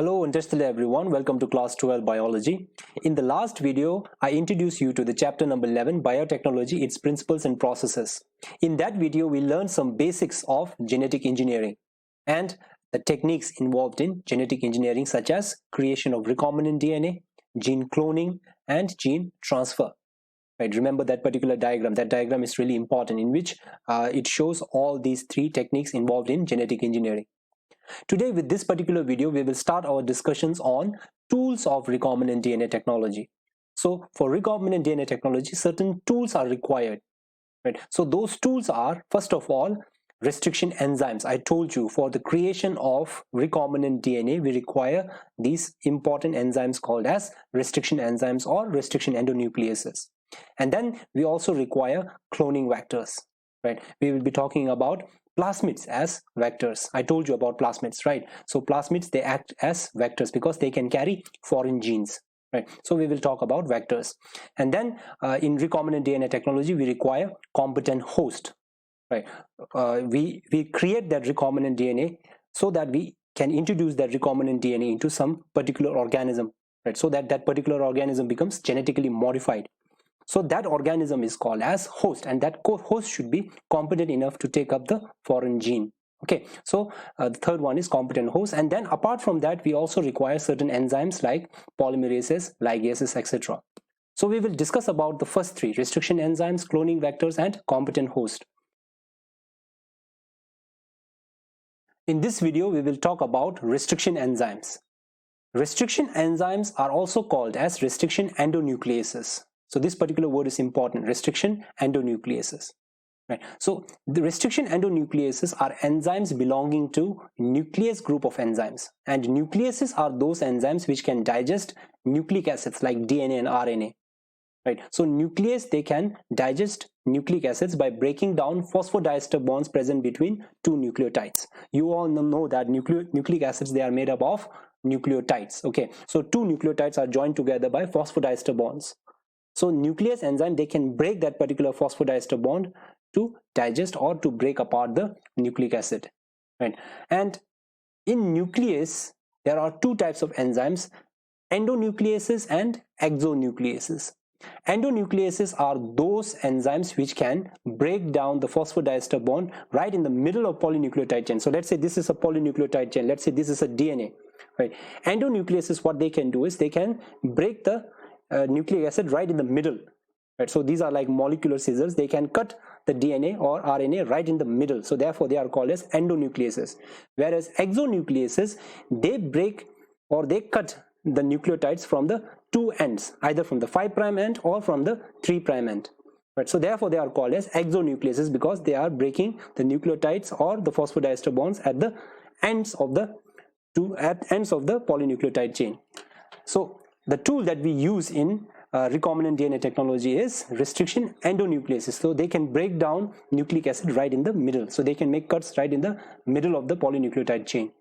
Hello and hello everyone, welcome to class 12 biology. In the last video, I introduced you to the chapter number 11, Biotechnology, its principles and processes. In that video, we learned some basics of genetic engineering and the techniques involved in genetic engineering such as creation of recombinant DNA, gene cloning and gene transfer. Right, remember that particular diagram. That diagram is really important in which it shows all these three techniques involved in genetic engineering. Today, with this particular video, we will start our discussions on tools of recombinant DNA technology. So for recombinant DNA technology, certain tools are required. Right? So those tools are, first of all, restriction enzymes. I told you for the creation of recombinant DNA, we require these important enzymes called as restriction enzymes or restriction endonucleases. And then we also require cloning vectors. Right? We will be talking about plasmids as vectors. I told you about plasmids, right? So plasmids, they act as vectors because they can carry foreign genes, right? So we will talk about vectors. And then in recombinant DNA technology, we require competent host, right? We create that recombinant DNA so that we can introduce that recombinant DNA into some particular organism, right? So that that particular organism becomes genetically modified. So that organism is called as host, and that host should be competent enough to take up the foreign gene. Okay, so the third one is competent host, and then apart from that, we also require certain enzymes like polymerases, ligases, etc. So we will discuss about the first three: restriction enzymes, cloning vectors, and competent host. In this video, we will talk about restriction enzymes. Restriction enzymes are also called as restriction endonucleases. So this particular word is important, restriction endonucleases. Right. So the restriction endonucleases are enzymes belonging to nuclease group of enzymes, and nucleases are those enzymes which can digest nucleic acids like DNA and RNA. Right. So nuclease, they can digest nucleic acids by breaking down phosphodiester bonds present between two nucleotides. You all know that nucleic acids, they are made up of nucleotides. Okay, so two nucleotides are joined together by phosphodiester bonds. So nuclease enzyme, they can break that particular phosphodiester bond to digest or to break apart the nucleic acid, right? And in nuclease, there are two types of enzymes: endonucleases and exonucleases. Endonucleases are those enzymes which can break down the phosphodiester bond right in the middle of polynucleotide chain. So let's say this is a polynucleotide chain, let's say this is a DNA, right? Endonucleases, what they can do is they can break the nucleic acid right in the middle, right? So these are like molecular scissors. They can cut the DNA or RNA right in the middle. So therefore they are called as endonucleases. Whereas exonucleases, they break or they cut the nucleotides from the two ends, either from the 5' end or from the 3' end. Right? So therefore they are called as exonucleases because they are breaking the nucleotides or the phosphodiester bonds at the ends of the polynucleotide chain. So the tool that we use in recombinant DNA technology is restriction endonucleases. So they can break down nucleic acid right in the middle. So they can make cuts right in the middle of the polynucleotide chain.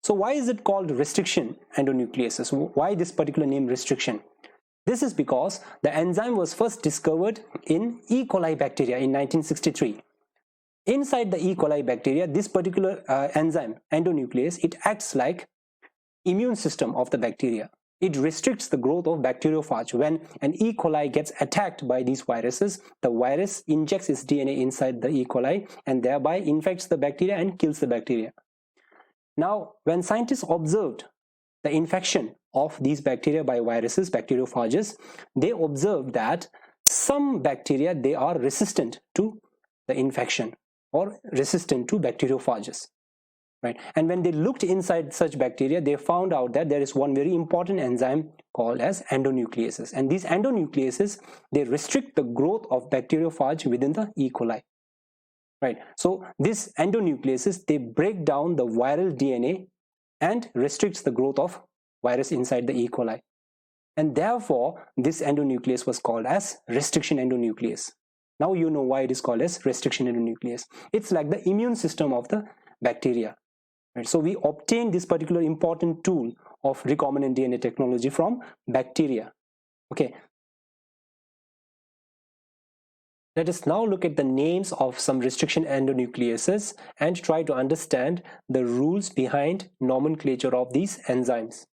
So why is it called restriction endonucleases? Why this particular name, restriction? This is because the enzyme was first discovered in E. coli bacteria in 1963. Inside the E. coli bacteria, this particular enzyme, endonuclease, it acts like immune system of the bacteria. It restricts the growth of bacteriophage. When an E. coli gets attacked by these viruses, the virus injects its DNA inside the E. coli and thereby infects the bacteria and kills the bacteria. Now, when scientists observed the infection of these bacteria by viruses, bacteriophages, they observed that some bacteria, they are resistant to the infection or resistant to bacteriophages. Right? And when they looked inside such bacteria, they found out that there is one very important enzyme called as endonucleases. And these endonucleases, they restrict the growth of bacteriophage within the E. coli. Right? So these endonucleases, they break down the viral DNA and restricts the growth of virus inside the E. coli. And therefore, this endonuclease was called as restriction endonuclease. Now you know why it is called as restriction endonuclease. It's like the immune system of the bacteria. Right? So we obtain this particular important tool of recombinant DNA technology from bacteria. Okay. Let us now look at the names of some restriction endonucleases and try to understand the rules behind nomenclature of these enzymes.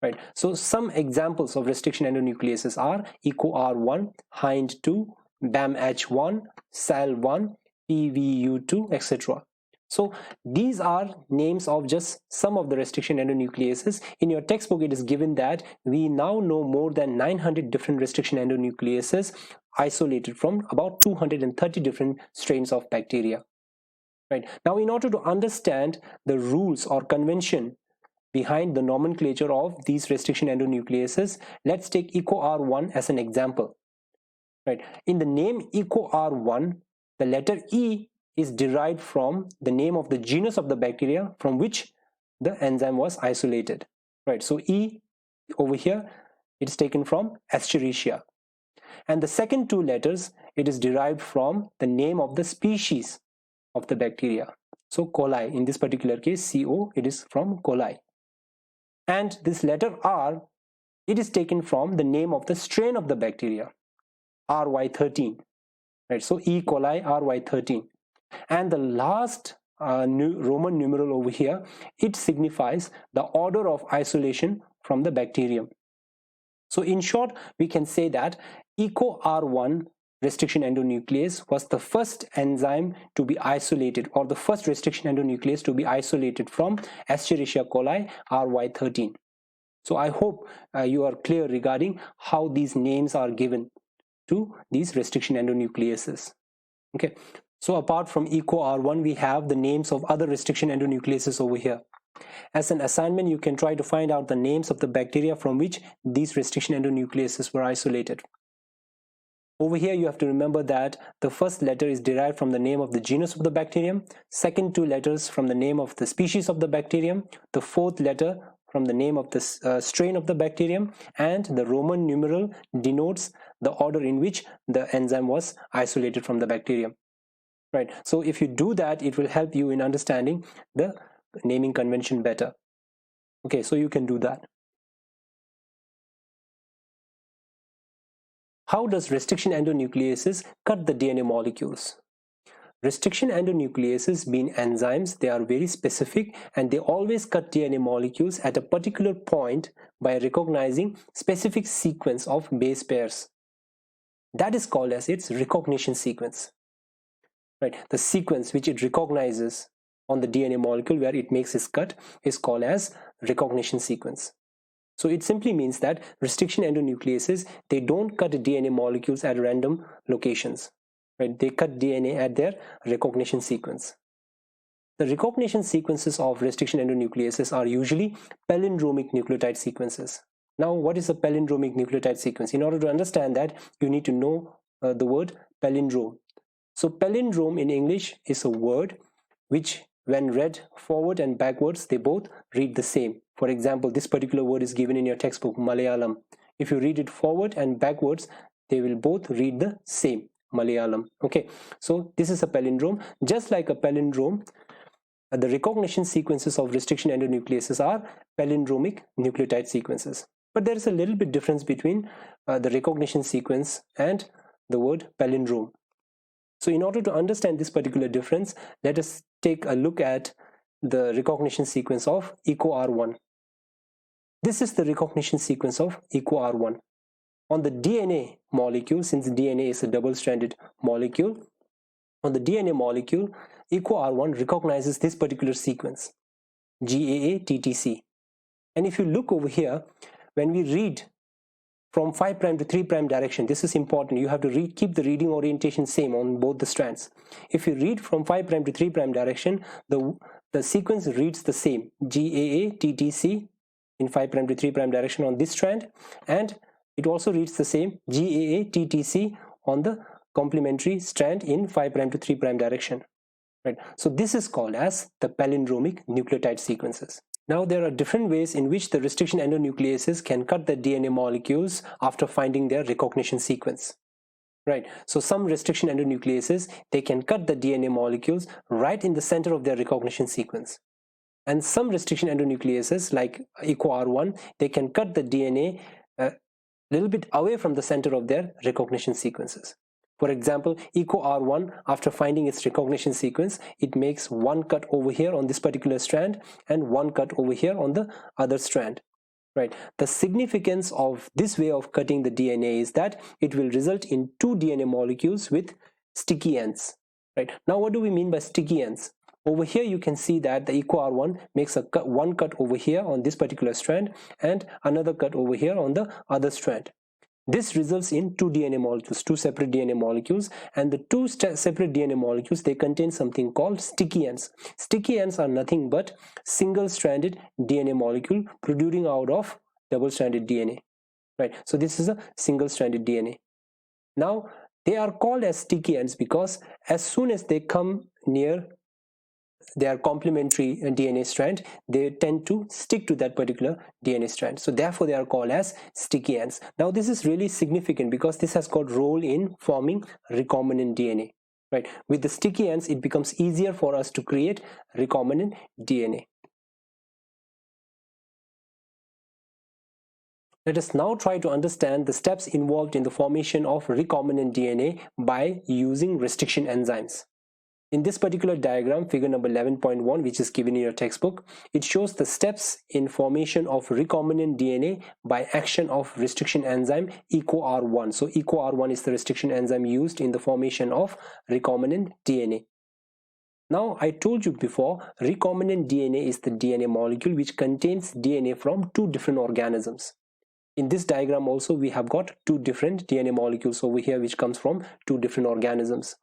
Right. So some examples of restriction endonucleases are EcoR1, Hind2, BAMH1, SAL1, PVU2, etc. So these are names of just some of the restriction endonucleases. In your textbook, it is given that we now know more than 900 different restriction endonucleases isolated from about 230 different strains of bacteria. Right. Now, in order to understand the rules or convention behind the nomenclature of these restriction endonucleases, let's take EcoR1 as an example. Right. In the name EcoR1, the letter E is derived from the name of the genus of the bacteria from which the enzyme was isolated. Right. So E over here, it is taken from Escherichia. And the second two letters, it is derived from the name of the species of the bacteria. So coli, in this particular case, CO, it is from coli. And this letter R, it is taken from the name of the strain of the bacteria, RY13. Right? So E. coli RY13. And the last Roman numeral over here, it signifies the order of isolation from the bacterium. So in short, we can say that EcoR1 restriction endonuclease was the first enzyme to be isolated, or the first restriction endonuclease to be isolated from Escherichia coli RY13. So I hope you are clear regarding how these names are given to these restriction endonucleases. Okay, so apart from EcoR1, we have the names of other restriction endonucleases over here. As an assignment, you can try to find out the names of the bacteria from which these restriction endonucleases were isolated. Over here, you have to remember that the first letter is derived from the name of the genus of the bacterium, second two letters from the name of the species of the bacterium, the fourth letter from the name of the strain of the bacterium, and the Roman numeral denotes the order in which the enzyme was isolated from the bacterium. Right. So if you do that, it will help you in understanding the naming convention better. Okay, so you can do that. How does restriction endonucleases cut the DNA molecules? Restriction endonucleases, being enzymes, they are very specific and they always cut DNA molecules at a particular point by recognizing specific sequence of base pairs. That is called as its recognition sequence. Right? The sequence which it recognizes on the DNA molecule where it makes its cut is called as recognition sequence. So it simply means that restriction endonucleases, they don't cut DNA molecules at random locations. Right? They cut DNA at their recognition sequence. The recognition sequences of restriction endonucleases are usually palindromic nucleotide sequences. Now, what is a palindromic nucleotide sequence? In order to understand that, you need to know the word palindrome. So palindrome in English is a word which, when read forward and backwards, they both read the same. For example, this particular word is given in your textbook, Malayalam. If you read it forward and backwards, they will both read the same, Malayalam. Okay, so this is a palindrome. Just like a palindrome, the recognition sequences of restriction endonucleases are palindromic nucleotide sequences. But there is a little bit difference between the recognition sequence and the word palindrome. So in order to understand this particular difference, let us take a look at the recognition sequence of EcoR1. This is the recognition sequence of EcoR1. On the DNA molecule, since DNA is a double-stranded molecule, on the DNA molecule, EcoR1 recognizes this particular sequence, GAA-TTC. And if you look over here, when we read from 5' to 3' direction, this is important. You have to keep the reading orientation same on both the strands. If you read from 5' to 3' direction, the sequence reads the same, GAA-TTC in 5' to 3' direction on this strand, and it also reads the same GAA-TTC on the complementary strand in 5' to 3' direction. Right. So this is called as the palindromic nucleotide sequences. Now, there are different ways in which the restriction endonucleases can cut the DNA molecules after finding their recognition sequence. Right. So some restriction endonucleases, they can cut the DNA molecules right in the center of their recognition sequence. And some restriction endonucleases like EcoR1, they can cut the DNA a little bit away from the center of their recognition sequences. For example, EcoR1, after finding its recognition sequence, it makes one cut over here on this particular strand and one cut over here on the other strand. Right. The significance of this way of cutting the DNA is that it will result in two DNA molecules with sticky ends. Right. Now, what do we mean by sticky ends? Over here, you can see that the EcoR1 makes a one cut over here on this particular strand and another cut over here on the other strand. This results in two DNA molecules, two separate DNA molecules, and the two separate DNA molecules, they contain something called sticky ends. Sticky ends are nothing but single-stranded DNA molecule protruding out of double-stranded DNA. Right? So this is a single-stranded DNA. Now, they are called as sticky ends because as soon as they come near their complementary DNA strand, they tend to stick to that particular DNA strand. So therefore, they are called as sticky ends. Now, this is really significant because this has got role in forming recombinant DNA. Right? With the sticky ends, it becomes easier for us to create recombinant DNA. Let us now try to understand the steps involved in the formation of recombinant DNA by using restriction enzymes. In this particular diagram, figure number 11.1, which is given in your textbook, it shows the steps in formation of recombinant DNA by action of restriction enzyme EcoR1. So EcoR1 is the restriction enzyme used in the formation of recombinant DNA. Now, I told you before, recombinant DNA is the DNA molecule which contains DNA from two different organisms. In this diagram also, we have got two different DNA molecules over here which comes from two different organisms.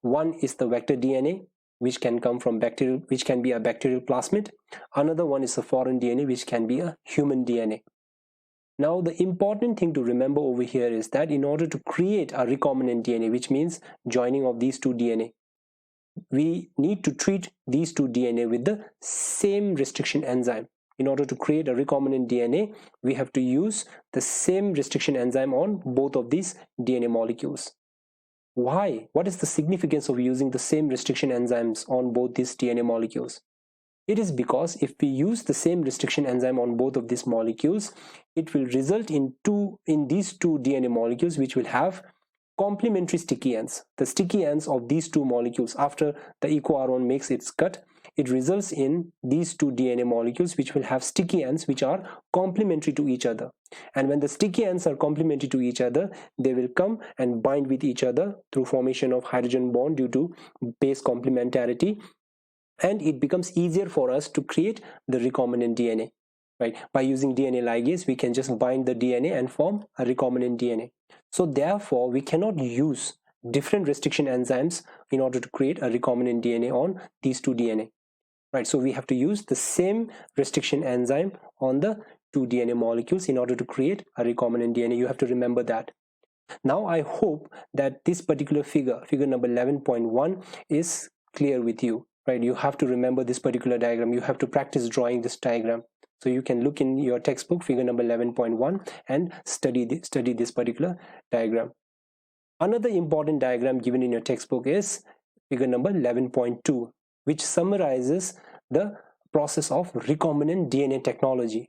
One is the vector DNA, which can come from bacterial, which can be a bacterial plasmid. Another one is a foreign DNA, which can be a human DNA. Now, the important thing to remember over here is that in order to create a recombinant DNA, which means joining of these two DNA, we need to treat these two DNA with the same restriction enzyme. In order to create a recombinant DNA, we have to use the same restriction enzyme on both of these DNA molecules. Why? What is the significance of using the same restriction enzymes on both these DNA molecules? It is because if we use the same restriction enzyme on both of these molecules, it will result in these two DNA molecules which will have complementary sticky ends. The sticky ends of these two molecules, after the EcoR1 makes its cut, it results in these two DNA molecules which will have sticky ends which are complementary to each other. And when the sticky ends are complementary to each other, they will come and bind with each other through formation of hydrogen bond due to base complementarity. And it becomes easier for us to create the recombinant DNA. Right? By using DNA ligase, we can just bind the DNA and form a recombinant DNA. So therefore, we cannot use different restriction enzymes in order to create a recombinant DNA on these two DNA. Right? So we have to use the same restriction enzyme on the two DNA molecules in order to create a recombinant DNA. You have to remember that. Now, I hope that this particular figure number 11.1 is clear with you. Right? You have to remember this particular diagram. You have to practice drawing this diagram. So you can look in your textbook, figure number 11.1, and study this particular diagram. Another important diagram given in your textbook is figure number 11.2, which summarizes the process of recombinant DNA technology.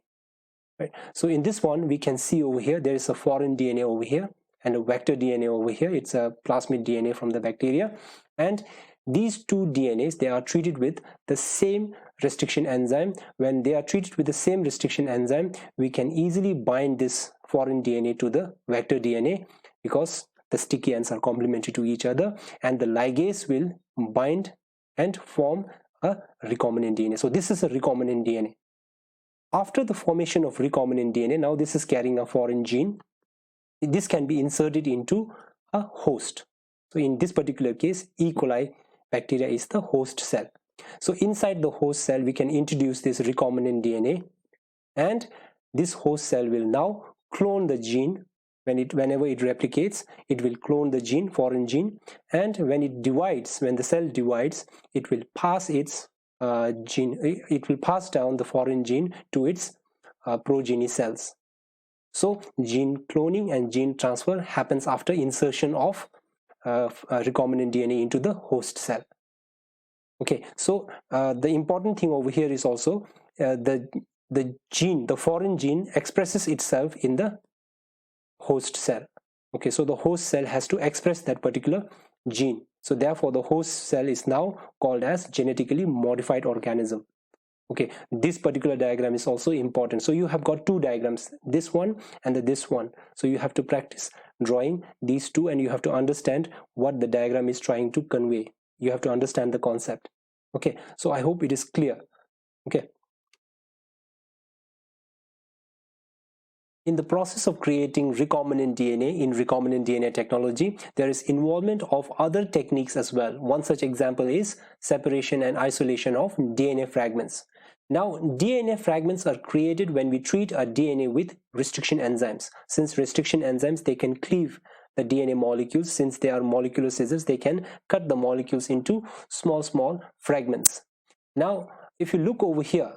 Right? So in this one, we can see over here, there is a foreign DNA over here and a vector DNA over here. It's a plasmid DNA from the bacteria. And these two DNAs, they are treated with the same restriction enzyme. When they are treated with the same restriction enzyme, we can easily bind this foreign DNA to the vector DNA because the sticky ends are complementary to each other, and the ligase will bind and form a recombinant DNA. So this is a recombinant DNA. After the formation of recombinant DNA, now this is carrying a foreign gene. This can be inserted into a host. So in this particular case, E. coli bacteria is the host cell. So inside the host cell, we can introduce this recombinant DNA, and this host cell will now clone the gene. Whenever it replicates, it will clone the gene, foreign gene, and when it divides, when the cell divides, it will pass its gene. It will pass down the foreign gene to its progeny cells. So gene cloning and gene transfer happens after insertion of recombinant DNA into the host cell. Okay, so the important thing over here is also the gene, the foreign gene expresses itself in the host cell. Okay, so the host cell has to express that particular gene. So therefore the host cell is now called as genetically modified organism. Okay, this particular diagram is also important. So you have got two diagrams, this one and this one. So you have to practice drawing these two, and you have to understand what the diagram is trying to convey. You have to understand the concept. Okay, so I hope it is clear. Okay. In the process of creating recombinant DNA in recombinant DNA technology, there is involvement of other techniques as well. One such example is separation and isolation of DNA fragments. Now, DNA fragments are created when we treat a DNA with restriction enzymes. Since restriction enzymes, they can cleave the DNA molecules. Since they are molecular scissors, they can cut the molecules into small fragments. Now, if you look over here,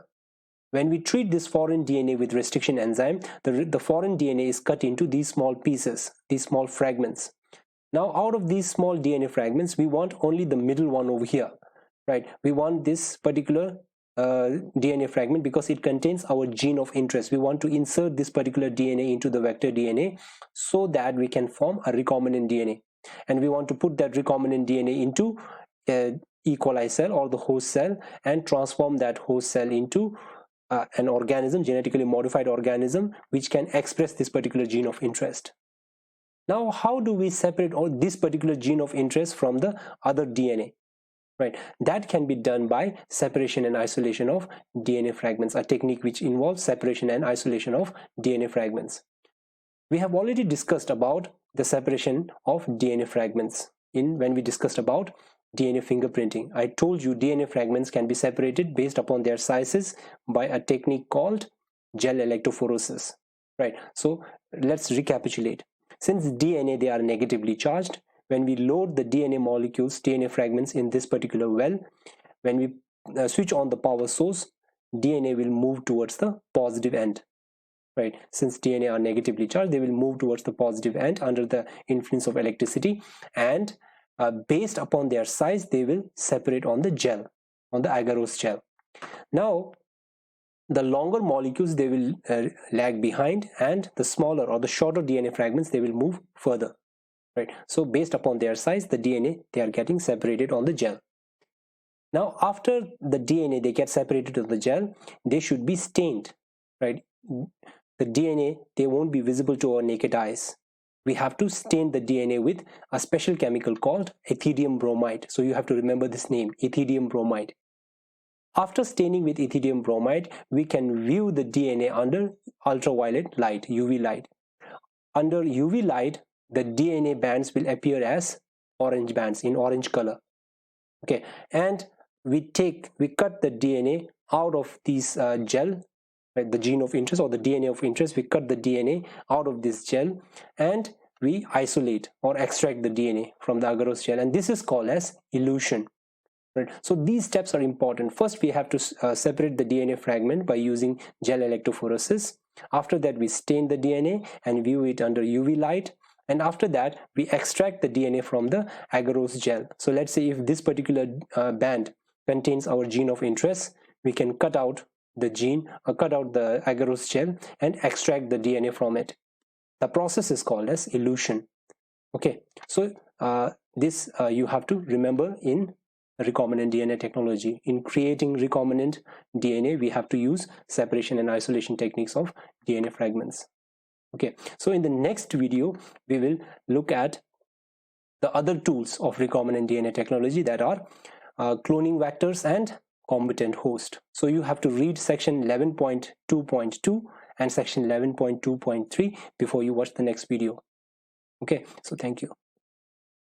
when we treat this foreign DNA with restriction enzyme, the foreign DNA is cut into these small pieces, these small fragments. Now, out of these small DNA fragments, we want only the middle one over here, right? We want this particular DNA fragment because it contains our gene of interest. We want to insert this particular DNA into the vector DNA so that we can form a recombinant DNA. And we want to put that recombinant DNA into EcoRI cell or the host cell and transform that host cell into an organism, genetically modified organism, which can express this particular gene of interest. Now, how do we separate this particular gene of interest from the other DNA? Right, that can be done by separation and isolation of DNA fragments, a technique which involves separation and isolation of DNA fragments. We have already discussed about the separation of DNA fragments when we discussed about DNA fingerprinting. I told you DNA fragments can be separated based upon their sizes by a technique called gel electrophoresis. Right, so let's recapitulate. Since DNA, they are negatively charged, when we load the DNA molecules, DNA fragments in this particular well, when we switch on the power source, DNA will move towards the positive end. Right, since DNA are negatively charged, they will move towards the positive end under the influence of electricity, and based upon their size, they will separate on the gel, on the agarose gel. Now, the longer molecules, they will lag behind, and the smaller or the shorter DNA fragments, they will move further. Right, so based upon their size, the DNA, they are getting separated on the gel. Now, after the DNA, they get separated on the gel, they should be stained. Right, the DNA, they won't be visible to our naked eyes. We have to stain the DNA with a special chemical called ethidium bromide. So you have to remember this name, ethidium bromide. After staining with ethidium bromide, we can view the DNA under ultraviolet light, UV light. Under UV light, the DNA bands will appear as orange bands in orange color. Okay, and we cut the DNA out of these gel, right, the gene of interest or the DNA of interest. We cut the DNA out of this gel and we isolate or extract the DNA from the agarose gel, and this is called as elution. Right, so these steps are important. First, we have to separate the DNA fragment by using gel electrophoresis. After that, we stain the DNA and view it under UV light. And after that, we extract the DNA from the agarose gel. So let's say if this particular band contains our gene of interest, we can cut out the gene, cut out the agarose gel and extract the DNA from it. The process is called as elution. Okay, so this you have to remember in recombinant DNA technology. In creating recombinant DNA, we have to use separation and isolation techniques of DNA fragments. Okay, so in the next video, we will look at the other tools of recombinant DNA technology, that are cloning vectors and competent host. So you have to read section 11.2.2 and section 11.2.3 before you watch the next video. Okay, so thank you.